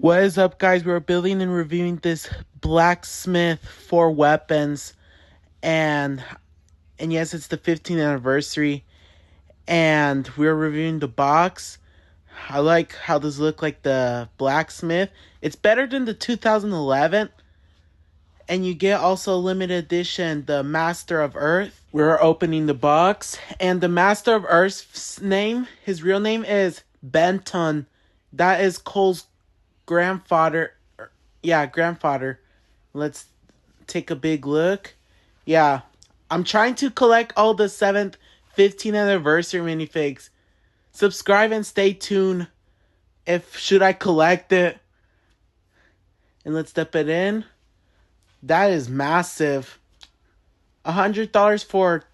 What is up, guys? We're building and reviewing this blacksmith for weapons, and yes, it's the 15th anniversary, and we're reviewing the box. I like how this looks like the blacksmith. It's better than the 2011, and you get also limited edition the Master of Earth. We're opening the box, and the Master of Earth's name, his real name is Benton. That is Cole's grandfather. Grandfather. Let's take a big look. Yeah, I'm trying to collect all the 7th 15th anniversary minifigs. Subscribe and stay tuned if should I collect it. And let's step it in. That is massive. $100 for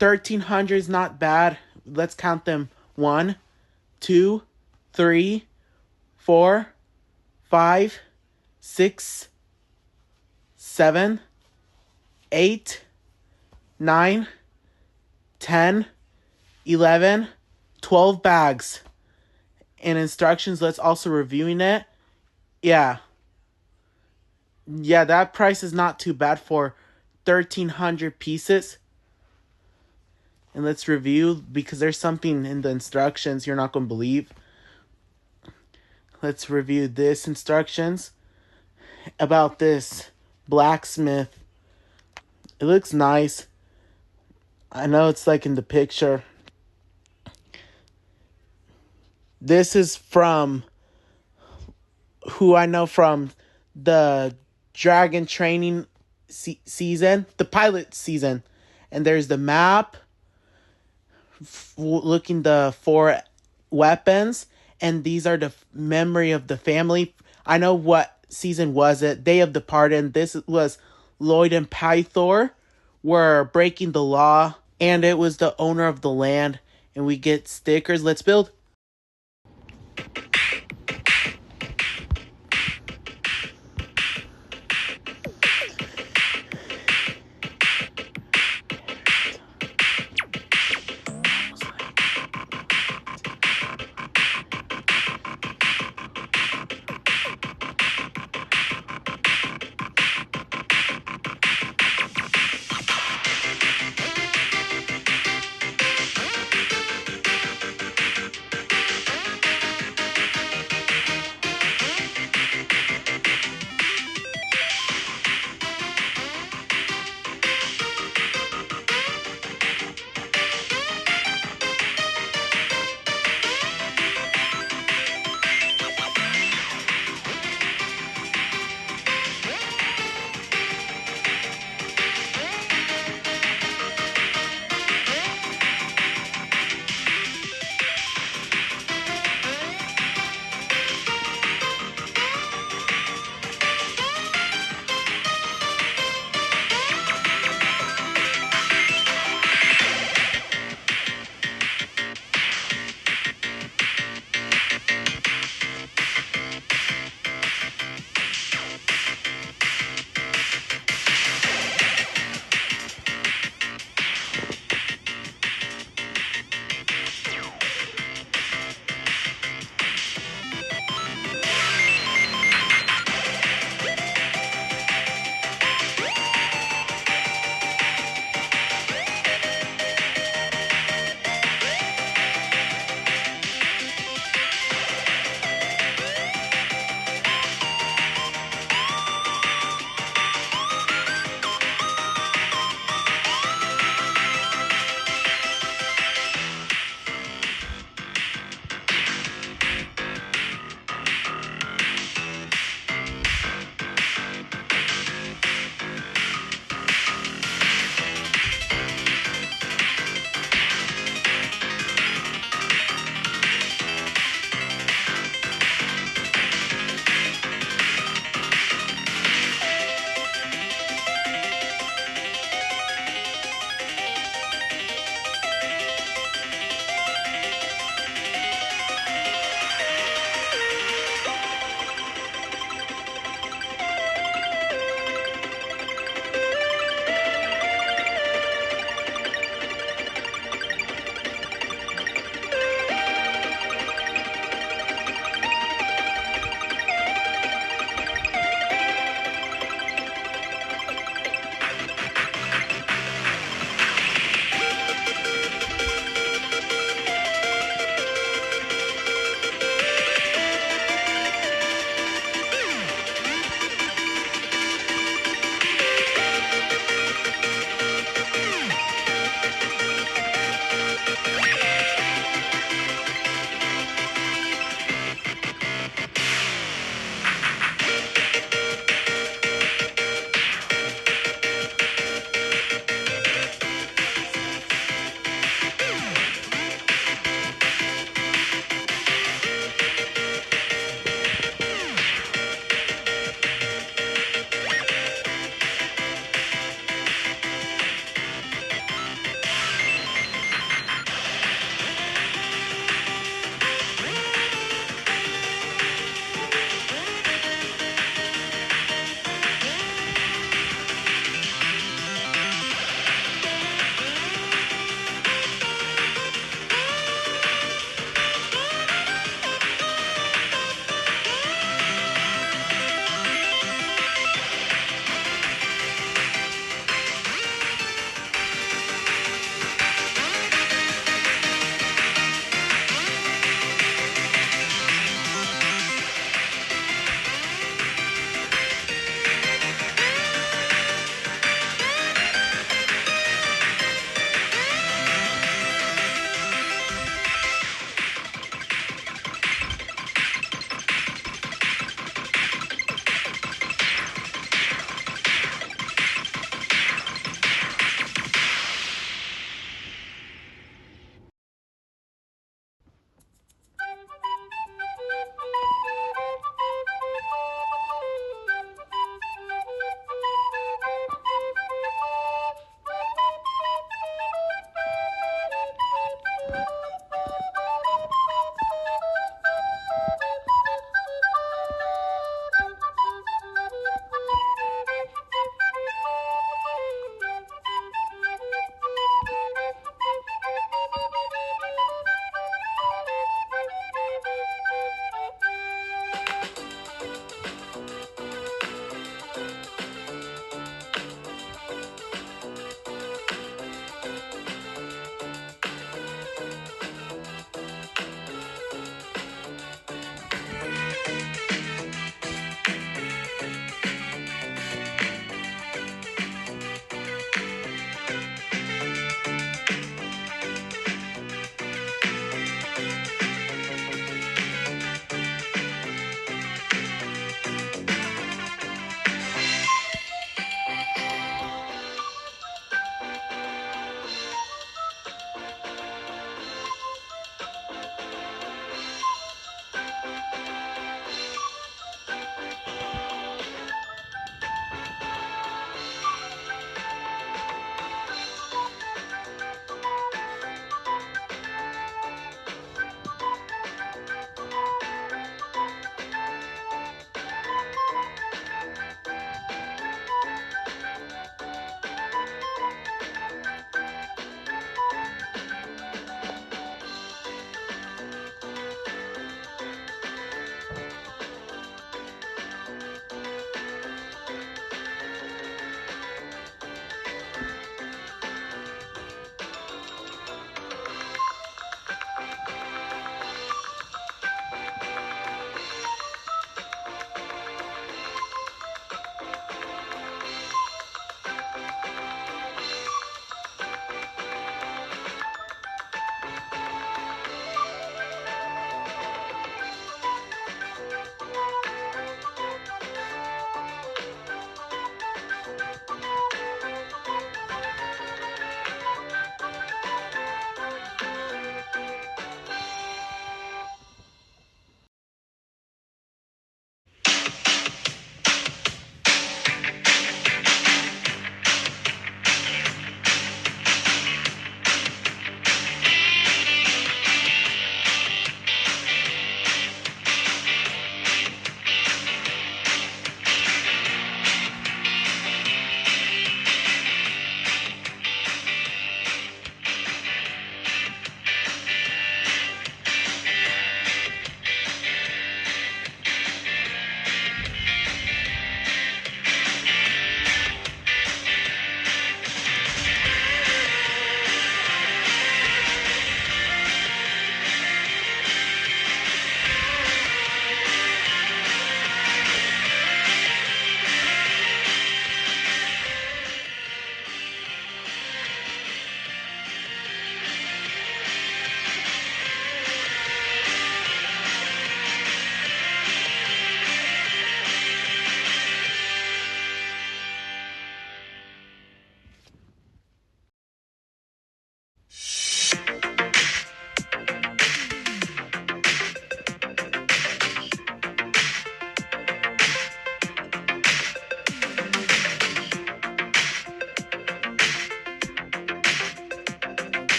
1,300 is not bad. Let's count them. 1, 2, 3, 4, 5, 6, 7, 8, 9, 10, 11, 12 bags. And instructions, let's also reviewing it. Yeah, that price is not too bad for 1,300 pieces. And let's review, because there's something in the instructions you're not going to believe. Let's review this instructions about this blacksmith. It looks nice. I know it's like in the picture. This is from who I know from the Dragon training season, the pilot season. And there's the map looking the 4 weapons. And these are the memory of the family. I know what season was it. Day of the Pardon. This was Lloyd and Pythor were breaking the law. And it was the owner of the land. And we get stickers. Let's build.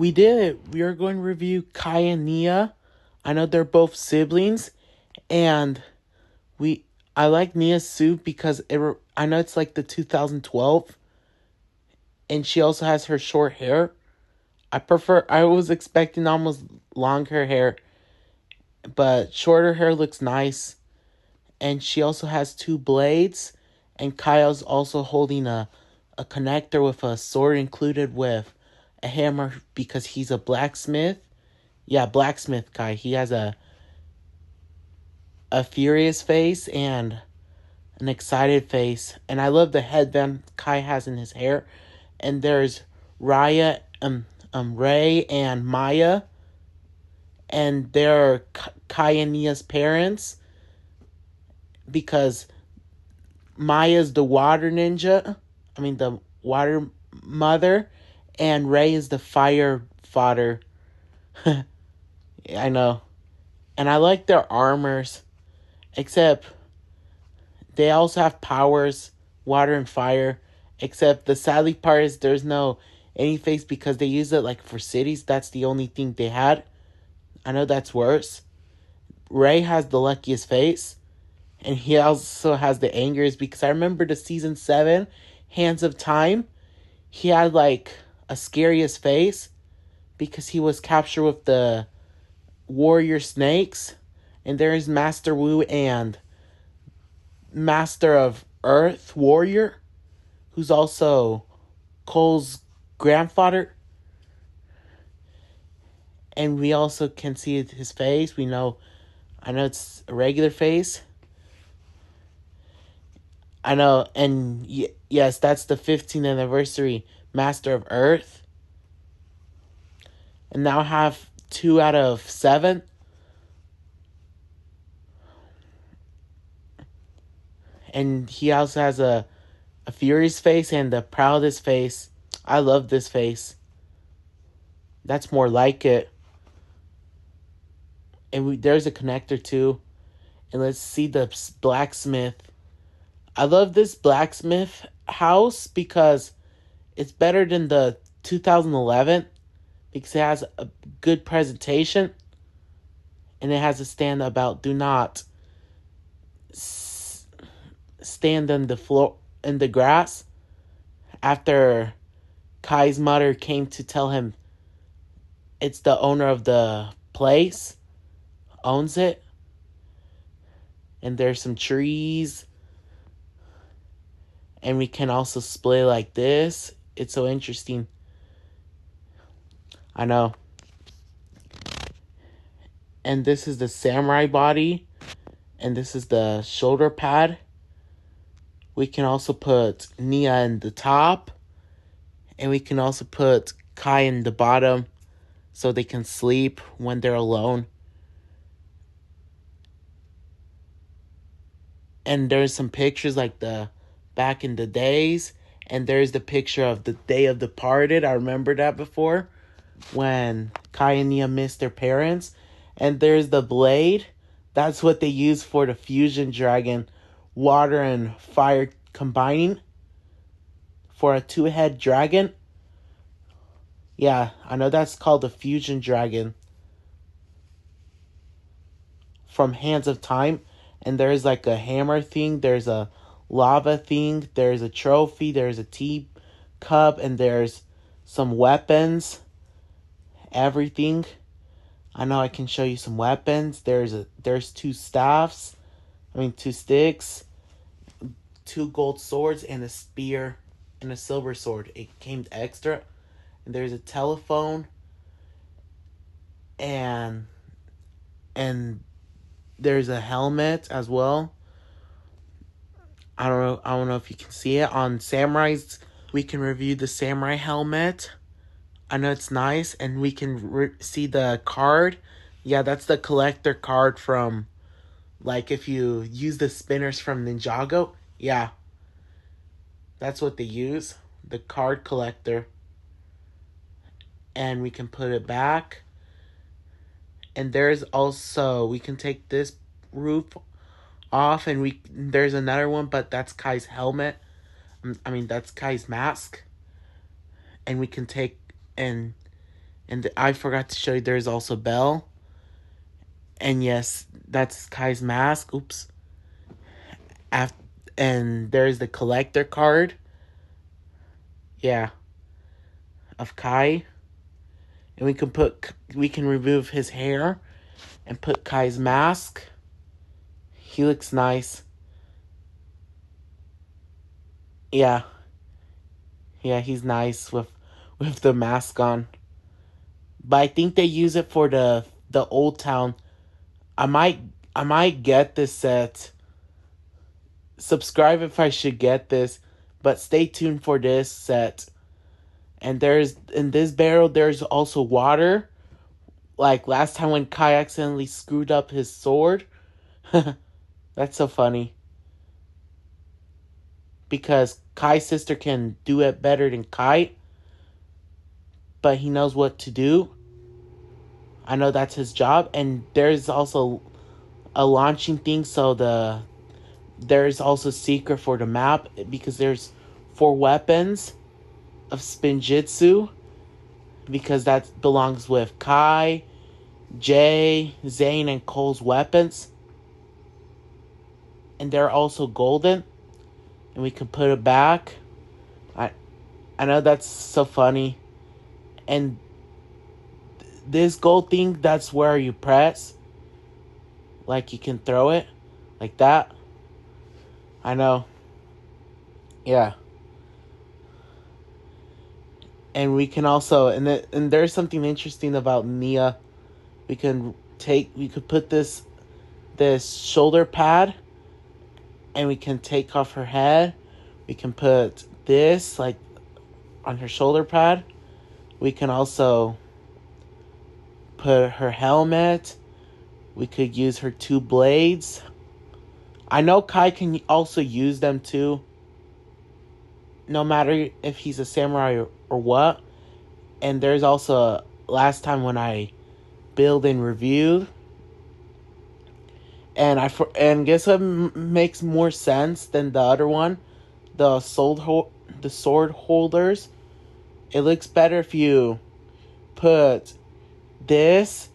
We did. We are going to review Kai and Nia. I know they're both siblings, and we I like Nia's suit because I know it's like the 2012, and she also has her short hair. I was expecting almost longer hair, but shorter hair looks nice. And she also has two blades, and Kyle's also holding a connector with a sword included with a hammer because he's a blacksmith. Yeah, blacksmith Kai. He has a furious face and an excited face. And I love the headband Kai has in his hair. And there's Ray and Maya, and they're Kai and Nia's parents because Maya's the water ninja. I mean, the water mother, and Ray is the fire fodder. I know. And I like their armors, except they also have powers, water and fire. Except the sadly part is there's no any face because they use it like for cities. That's the only thing they had. I know that's worse. Ray has the luckiest face, and he also has the angers because I remember the season 7, Hands of Time. He had like a scariest face because he was captured with the warrior snakes, and there is Master Wu and Master of Earth Warrior, who's also Cole's grandfather. And we also can see his face. I know it's a regular face. I know, and yes, that's the 15th anniversary Master of Earth. And now have 2 out of 7. And he also has a furious face and the proudest face. I love this face. That's more like it. And there's a connector too. And let's see the blacksmith. I love this blacksmith house because it's better than the 2011 because it has a good presentation, and it has a stand about do not stand on the floor in the grass after Kai's mother came to tell him it's the owner of the place owns it. And there's some trees, and we can also split like this. It's so interesting. I know. And this is the samurai body, and this is the shoulder pad. We can also put Nia in the top, and we can also put Kai in the bottom so they can sleep when they're alone. And there's some pictures like the back in the days, and there's the picture of the Day of Departed. I remember that before when Kai and Nia missed their parents. And there's the blade. That's what they use for the fusion dragon, water and fire combining for a 2-head dragon. Yeah, I know that's called the fusion dragon from Hands of Time. And there's like a hammer thing, there's a lava thing, there's a trophy, there's a tea cup, and there's some weapons. Everything. I know I can show you some weapons. There's 2 staffs. 2 sticks, 2 gold swords, and a spear, and a silver sword. It came extra. And there's a telephone, and there's a helmet as well. I don't know if you can see it on Samurai's. We can review the samurai helmet. I know it's nice, and we can see the card. Yeah, that's the collector card from, like, if you use the spinners from Ninjago. Yeah, that's what they use, the card collector. And we can put it back. And there's also, we can take this roof off, and there's another one, but that's Kai's helmet. That's Kai's mask. And we can take, and And I forgot to show you there's also Belle. And yes, that's Kai's mask. Oops. Af- and there's the collector card. Yeah, of Kai. And we can remove his hair and put Kai's mask. He looks nice. Yeah. Yeah, he's nice with the mask on. But I think they use it for the old town. I might I might get this set. Subscribe if I should get this, but stay tuned for this set. And there's in this barrel there's also water. Like last time when Kai accidentally screwed up his sword. That's so funny. Because Kai's sister can do it better than Kai, but he knows what to do. I know that's his job. And there's also a launching thing, so there's also secret for the map because there's 4 weapons of spinjizu because that belongs with Kai, Jay, Zane, and Cole's weapons. And they're also golden. And we can put it back. I I know that's so funny. And this gold thing, that's where you press. Like you can throw it. Like that. I know. Yeah. And we can also and there's something interesting about Nia. We could put this shoulder pad and we can take off her head. We can put this like on her shoulder pad. We can also put her helmet. We could use her 2 blades. I know Kai can also use them too. No matter if he's a samurai or what. And there's also last time when I build and reviewed. And guess what makes more sense than the other one? The sword holders. It looks better if you put this.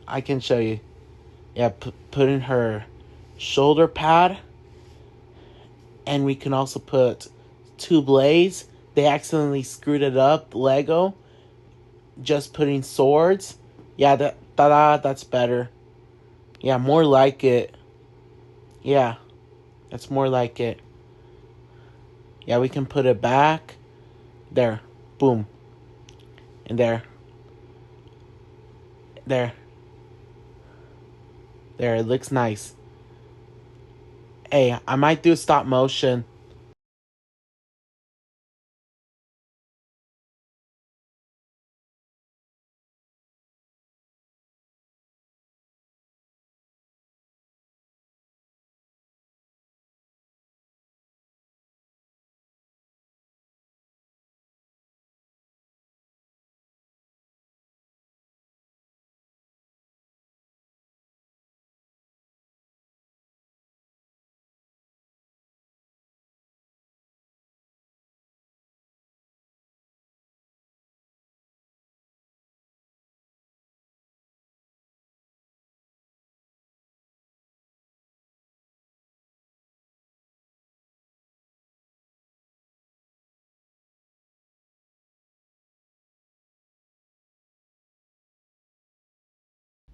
I can show you. Yeah, put in her shoulder pad. And we can also put 2 blades. They accidentally screwed it up, Lego. Just putting swords. Yeah, that's better. Yeah, more like it. Yeah, that's more like it. Yeah, we can put it back. There. Boom. And there. There. There. It looks nice. Hey, I might do stop motion.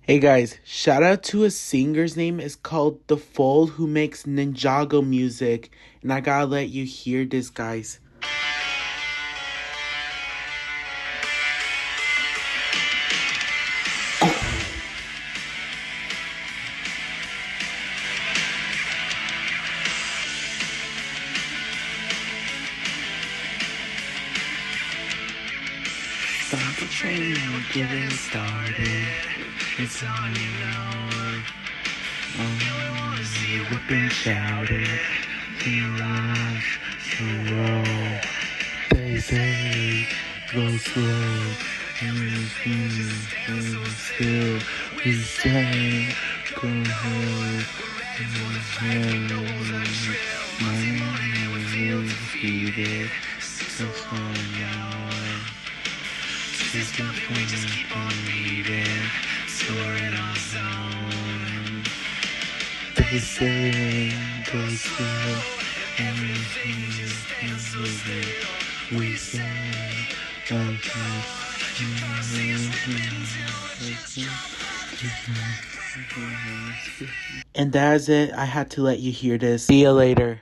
Hey guys, shout out to a singer's name is called The Fold who makes Ninjago music. And I gotta let you hear this, guys. Start the train, we're getting started. It's on your own. Oh, whip and shout it. You rush to roll. They say, go slow. Still, we say, go home. My name is Peter. And that's it. I had to let you hear this. See you later.